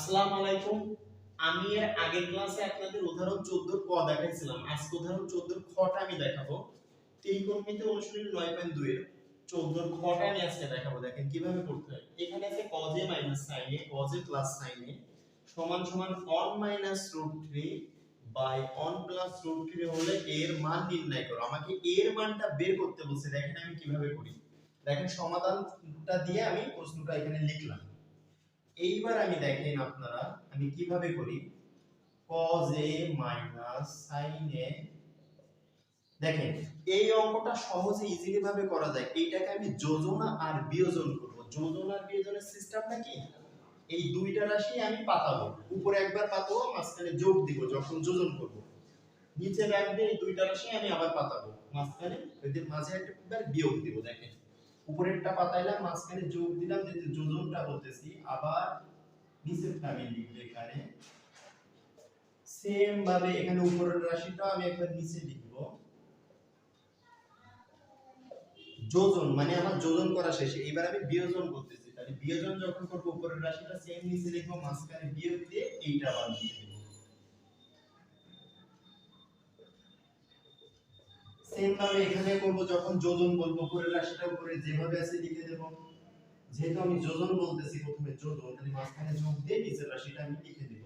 আসসালামু আলাইকুম। আমি এর আগের ক্লাসে আপনাদের উদাহরণ 14 ক দেখাইছিলাম। আজকে উদাহরণ 14 খটা আমি দেখাবো। ত্রিকোণমিতি অনুশীলনী 9.2 এর 14 খটা আমি আজকে দেখাবো। দেখেন কিভাবে করতে হয়। এখানে আছে cos a sin a cos a sin a সমান সমান 1 √3 বাই 1 √3 হলে এর মান নির্ণয় করো। আমাকে এর মানটা বের করতে বলছে। দেখেন আমি কিভাবে করি। দেখেন সমাধানটা দিয়ে আমি প্রশ্নটা এখানে লিখলাম। এইবার আমি দেখেন আপনারা আমি কিভাবে করি cos a sin a দেখেন এই অঙ্কটা সহজে ইজিলি ভাবে করা যায়। এইটাকে আমি যোজনা আর বিয়োজন করব। যোজনা আর বিয়োজনের সিস্টেমটা কি? এই দুইটা রাশি আমি পাতাবো, উপরে একবার পাতাবো, মাঝখানে যোগ দিব যখন যোজন করব। নিচে রাখবে এই দুইটা রাশি আমি আবার পাতাবো, মাঝখানে এদের মাঝে একবার বিয়োগ দিব। দেখেন উপরেরটা পাতাইলাম, মাঝখানে যোগ দিলাম, যে যোজনটা বলতেছি, আবার নিচেরটা আমি লিখব এখানে সেম ভাবে। এখানে উপরের রাশিটা আমি একবার নিচে লিখব। যোজন মানে আমার যোজন করা শেষ, এবার আমি বিয়োজন করতেছি। তাহলে বিয়োজন যখন করব উপরের রাশিটা সেম নিচে লিখব, মাঝখানে বিয়োগ দিয়ে এইটা আবার নিচে লিখব। সেম ভাবে এখানে করব, যখন যোজন বলবো উপরের রাশিটা উপরে যেভাবে আছে লিখে দেব। যেহেতু আমি যোজন বলতেছি প্রথমে যোজন, তাহলে মাঝখানে যোগ দিয়ে নিচের রাশিটা আমি লিখে দেব।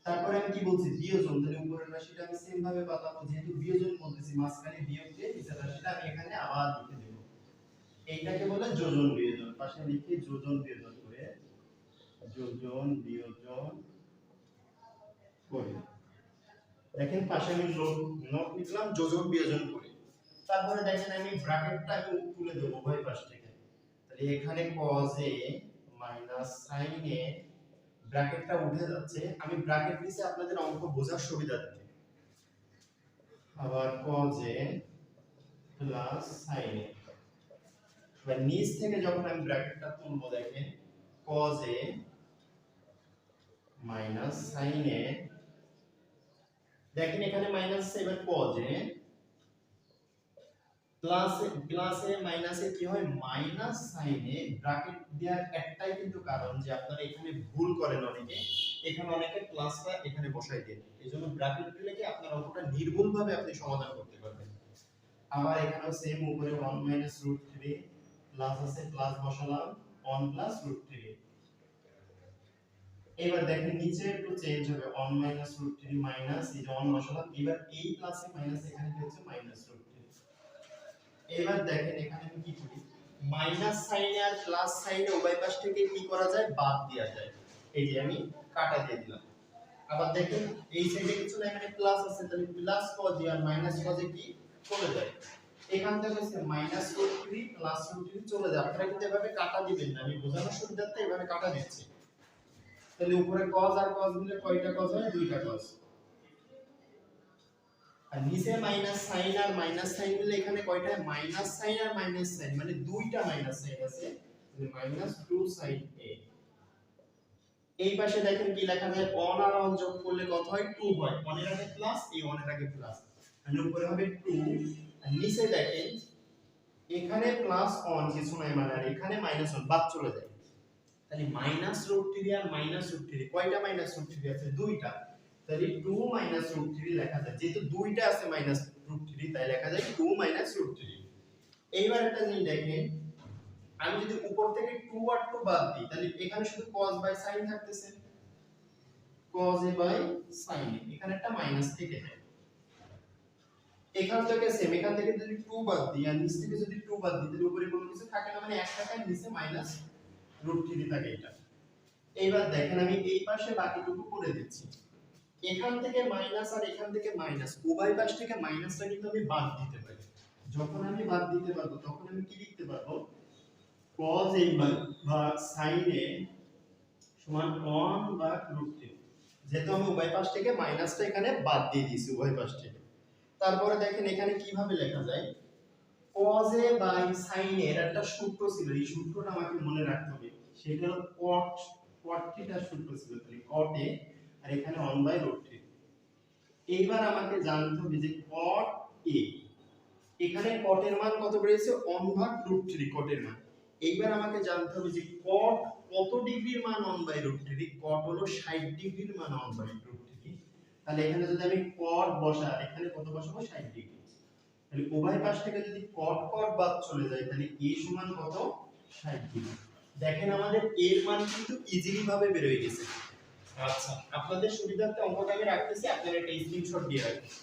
তারপরে আমি কি বলছি বিয়োজন, তাহলে উপরের রাশিটা আমি সেম ভাবে পাতাবো, যেহেতু বিয়োজন বলতেছি মাঝখানে বিয়োগ দিয়ে নিচের রাশিটা আমি এখানে আবার লিখে দেব। এইটাকে বলে যোজন বিয়োজন। পাশে লিখি যোজন বিয়োজন করে, যোজন বিয়োজন করে। দেখেন পাশে আমি নোট লিখলাম যোজন বিয়োজন করে। তারপরে দেখেন আমি ব্র্যাকেটটা আমি তুলে দেব উভয় পাশ থেকে। তাহলে এখানে cos a sin a ব্র্যাকেটটা উঠে যাচ্ছে। আমি ব্র্যাকেট দিছি আপনাদের অঙ্ক বোঝার সুবিধার্থে। আবার cos a sin a, এবার নিচ থেকে যখন আমি ব্র্যাকেটটা তুলবো, দেখেন cos a sin a, দেখেন এখানে মাইনাস আছে, এবার cos a plus A minus A কি হয় মাইনাস sin a। ব্র্যাকেট দেওয়ার একটাই কিন্তু কারণ যে আপনারা এখানে ভুল করেন অনেকে, এখানে অনেকে প্লাসটা এখানে বসাই দেন। এজন্য ব্র্যাকেট দিলে কি আপনার অঙ্কটা নির্ভুলভাবে আপনি সমাধান করতে পারবেন। আবার এখানেও সেম উপরে 1 √3 প্লাস আছে, প্লাস বসালাম 1 √3। এবার দেখেন নিচে একটু চেঞ্জ হবে, 1 √3 মাইনাস এই যে 1 বসালাম, এবার এই প্লাসে মাইনাস এখানে কি হচ্ছে √3। এবার দেখেন এখানে আমি কি করি, মাইনাস সাইনে আর প্লাস সাইনে উভয় পাশ থেকে কি করা যায় বাদ দেওয়া যায়। এই যে আমি কাটা দিয়ে দিলাম। আবার দেখেন এই সাইডে কিছু না, এখানে প্লাস আছে, তাহলে প্লাস cos আর মাইনাস cos কি চলে যায়। এখান থেকে হচ্ছে √3 প্লাস √3 চলে যায়। আপনারা কিন্তু এভাবে কাটা দিবেন না, আমি বোঝানোর সুবিধার্থে এভাবে কাটা দিচ্ছি। তাহলে উপরে cos আর cos দিলে কয়টা cos হয়? দুইটা cos। আর নিচে মাইনাস সাইন আর মাইনাস সাইন দিলে এখানে কয়টা মাইনাস সাইন আর মাইনাস সাইন, মানে দুইটা মাইনাস সাইন আছে, তাহলে -2 sin a। এই পাশে দেখেন কি লেখা যায় 1 আর 1 যোগ করলে কত হয় 2 হয়, 1 এর আগে প্লাস, এই 1 এর আগে প্লাস, মানে উপরে হবে 2। আর নিচে দেখেন এখানে প্লাস 1 কিছু নাই, মানে আর এখানে -1 বাদ চলে যায়। তাহলে -√3 আর -√3 কয়টা -√3 আছে? দুইটা। তাহলে 2 -√3 লেখা যায়, যেহেতু দুইটা আছে -√3 তাই লেখা যায় 2 -√3। এইবার একটা জিনিস দেখেন, আমি যদি উপর থেকে 2 আর 2 বাদ দিই, তাহলে এখানে শুধু cos বাই sin থাকতেছে, cos a by sin a, এখানে একটা মাইনাস থেকে যায়। এখান থেকে সেম, এখান থেকে যদি 2 বাদ দিই আর নিচ থেকে যদি 2 বাদ দিই, তাহলে উপরে কোনো কিছু থাকে না, মানে এক টাকায় নিচে -√3 থাকে এটা। এইবার দেখেন আমি এই পাশে বাকিটুকু করে দিচ্ছি। এখান থেকে মাইনাস আর এখান থেকে মাইনাস, উভয় পাশ থেকে মাইনাসটা কিন্তু আমি বাদ দিতে পারি। যখন আমি বাদ দিতে পারবো তখন আমি কি লিখতে পারবো, cos a বা sin a সমান 1/√3। যেহেতু আমি উভয় পাশ থেকে মাইনাসটা এখানে বাদ দিয়ে দিয়েছি উভয় পাশ থেকে। তারপরে দেখেন এখানে কিভাবে লেখা যায়, cos a by sin a এর একটা সূত্র ছিল, এই সূত্রটা আমাকে মনে রাখতে হবে। সেটা হলো cot থিটার সূত্র ছিল, তাহলে cot a আর এখানে 1/√3। এইবার আমাকে জানতে হবে যে cot a, এখানে cot এর মান কত বেরিয়েছে 1/√3 cot এর মান। এইবার আমাকে জানতে হবে যে cot কত ডিগ্রির মান 1/√3, cot হলো 60 ডিগ্রির মান 1/√3। তাহলে এখানে যদি আমি cot বসাই, এখানে কত বসাবো 60 ডিগ্রি। তাহলে উভয় পাশ থেকে যদি cot cot বাদ চলে যায় তাহলে a সমান কত 60 ডিগ্রি। দেখেন আমাদের এর মান কিন্তু ইজিলি ভাবে বের হয়ে গেছে। আচ্ছা, আপনাদের সুবিধার্থে অঙ্কটা আমি রাখতেছি, আপনারা একটা স্ক্রিনশট দিয়ে রাখবেন।